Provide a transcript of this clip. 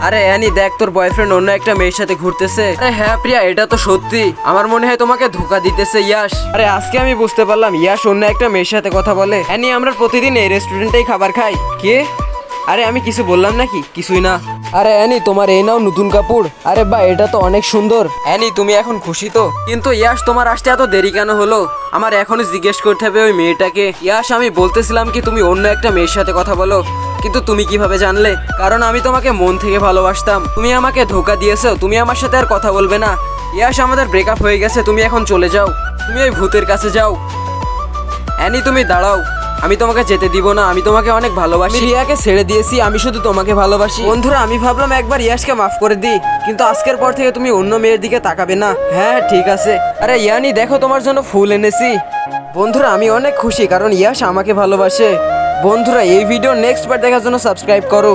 আরে অ্যানি দেখ, তোর বয়ফ্রেন্ড অন্য একটা মেয়ের সাথে ঘুরতেছে। আরে হ্যাঁ প্রিয়া, এটা তো সত্যি। আমার মনে হয় তোমাকে ধোকা দিতেছে ইয়াশ। আরে আজকে আমি বুঝতে পারলাম ইয়াশ অন্য একটা মেয়ের সাথে কথা বলে। অ্যানি আমরা প্রতিদিন এই রেস্টুরেন্টেই খাবার খাই। কে? আরে আমি কিছু বললাম নাকি? কিছুই না। আরে অ্যানি, তোমার এই নাও নতুন কাপড়। আরে বা, এটা তো অনেক সুন্দর। অ্যানি তুমি এখন খুশি তো? কিন্তু ইয়াশ, তোমার আসতে এত দেরি কেন হলো? আমার এখনই জিজ্ঞেস করতে হবে ওই মেয়েটাকে। ইয়াশ, আমি বলতেছিলাম কি তুমি অন্য একটা মেয়ের সাথে কথা বলো, কিন্তু তুমি কিভাবে জানলে? কারণ আমি তোমাকে মন থেকে ভালোবাসতাম। তুমি আমাকে ধোকা দিয়েছো, তুমি আমার সাথে আর কথা বলবে না। ইয়াশ, আমাদের ব্রেকআপ হয়ে গেছে, তুমি এখন চলে যাও। তুমি ওই ভূতের কাছে যাও। অ্যানি তুমি দাঁড়াও, আমি তোমাকে যেতে দিব না। আমি তোমাকে অনেক ভালোবাসি। রিয়াকে ছেড়ে দিয়েছি, আমি শুধু তোমাকে ভালোবাসি। বন্ধুরা, আমি ভাবলাম একবার ইয়াশকে মাফ করে দিই, কিন্তু আজকের পর থেকে তুমি অন্য মেয়ের দিকে তাকাবে না। হ্যাঁ ঠিক আছে। আরে ইয়ানি দেখো, তোমার জন্য ফুল এনেছি। বন্ধুরা, আমি অনেক খুশি কারণ ইয়াশ আমাকে ভালোবাসে। বন্ধুরা, এই ভিডিও নেক্সট পার্ট দেখার জন্য সাবস্ক্রাইব করো।